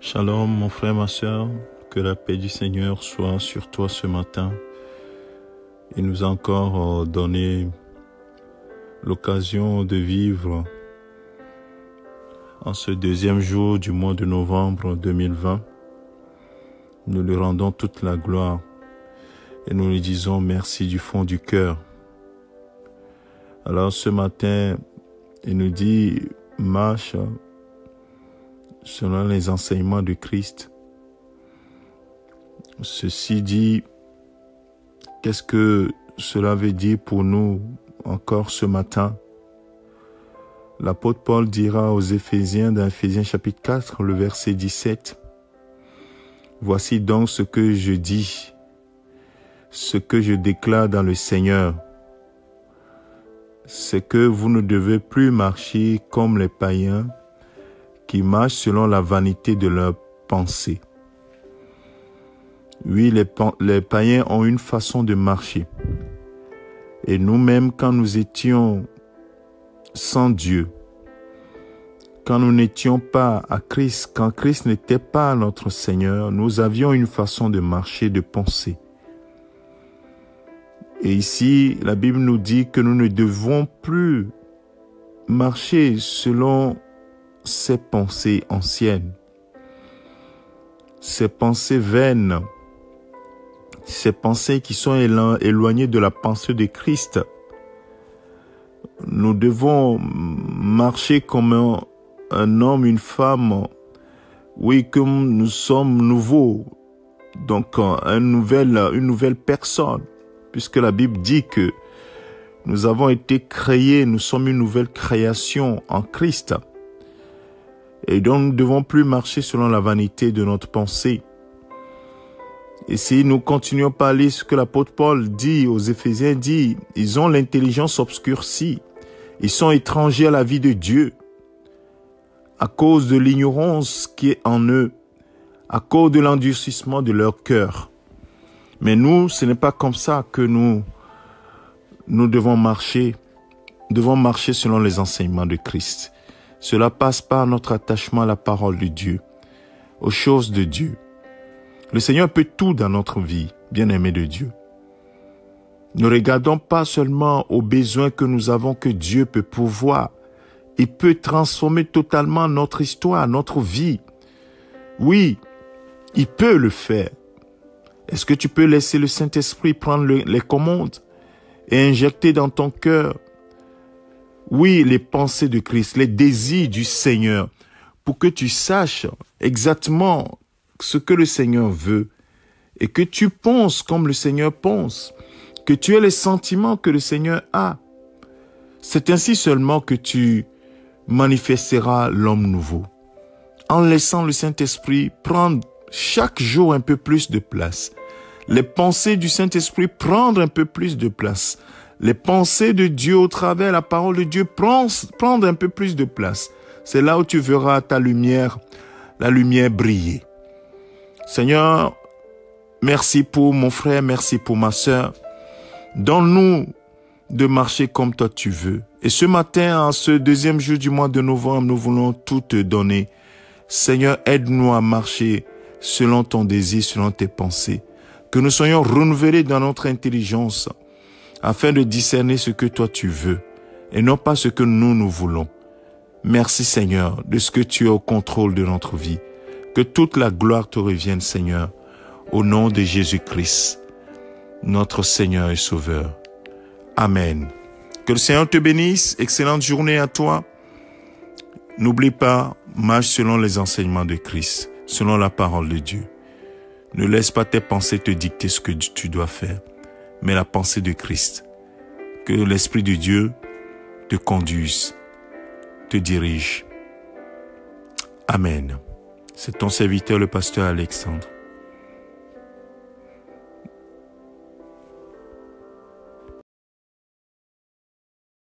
Shalom mon frère, ma soeur, que la paix du Seigneur soit sur toi ce matin. Il nous a encore donné l'occasion de vivre en ce deuxième jour du mois de novembre 2020. Nous lui rendons toute la gloire et nous lui disons merci du fond du cœur. Alors ce matin, il nous dit marche selon les enseignements de Christ. Ceci dit, qu'est-ce que cela veut dire pour nous encore ce matin? L'apôtre Paul dira aux Éphésiens, dans Éphésiens chapitre 4, le verset 17, « Voici donc ce que je dis, ce que je déclare dans le Seigneur, c'est que vous ne devez plus marcher comme les païens qui marchent selon la vanité de leurs pensées. » Oui, les païens ont une façon de marcher. Et nous-mêmes, quand nous étions sans Dieu, quand nous n'étions pas à Christ, quand Christ n'était pas notre Seigneur, nous avions une façon de marcher, de penser. Et ici, la Bible nous dit que nous ne devons plus marcher selon ces pensées anciennes, ces pensées vaines, ces pensées qui sont éloignées de la pensée de Christ. Nous devons marcher comme un homme, une femme, oui, comme nous sommes nouveaux, donc une nouvelle personne, puisque la Bible dit que nous avons été créés, nous sommes une nouvelle création en Christ. Et donc nous ne devons plus marcher selon la vanité de notre pensée. Et si nous continuons par lire ce que l'apôtre Paul dit aux Éphésiens, dit, ils ont l'intelligence obscurcie, ils sont étrangers à la vie de Dieu, à cause de l'ignorance qui est en eux, à cause de l'endurcissement de leur cœur. Mais nous, ce n'est pas comme ça que nous devons marcher. Nous devons marcher selon les enseignements de Christ. Cela passe par notre attachement à la parole de Dieu, aux choses de Dieu. Le Seigneur peut tout dans notre vie, bien-aimés de Dieu. Ne regardons pas seulement aux besoins que nous avons que Dieu peut pourvoir. Il peut transformer totalement notre histoire, notre vie. Oui, il peut le faire. Est-ce que tu peux laisser le Saint-Esprit prendre les commandes et injecter dans ton cœur, oui, les pensées de Christ, les désirs du Seigneur, pour que tu saches exactement ce que le Seigneur veut et que tu penses comme le Seigneur pense, que tu aies les sentiments que le Seigneur a. C'est ainsi seulement que tu manifesteras l'homme nouveau, en laissant le Saint-Esprit prendre chaque jour un peu plus de place. Les pensées du Saint-Esprit prendre un peu plus de place. Les pensées de Dieu au travers la parole de Dieu prendre un peu plus de place. C'est là où tu verras ta lumière, la lumière briller. Seigneur, merci pour mon frère, merci pour ma sœur. Donne-nous de marcher comme toi tu veux. Et ce matin, en ce deuxième jour du mois de novembre, nous voulons tout te donner. Seigneur, aide-nous à marcher selon ton désir, selon tes pensées. Que nous soyons renouvelés dans notre intelligence, afin de discerner ce que toi tu veux, et non pas ce que nous voulons. Merci Seigneur, de ce que tu es au contrôle de notre vie. Que toute la gloire te revienne Seigneur, au nom de Jésus-Christ, notre Seigneur et Sauveur. Amen. Que le Seigneur te bénisse, excellente journée à toi. N'oublie pas, marche selon les enseignements de Christ, selon la parole de Dieu. Ne laisse pas tes pensées te dicter ce que tu dois faire, mais la pensée de Christ. Que l'Esprit de Dieu te conduise, te dirige. Amen. C'est ton serviteur, le pasteur Alexandre.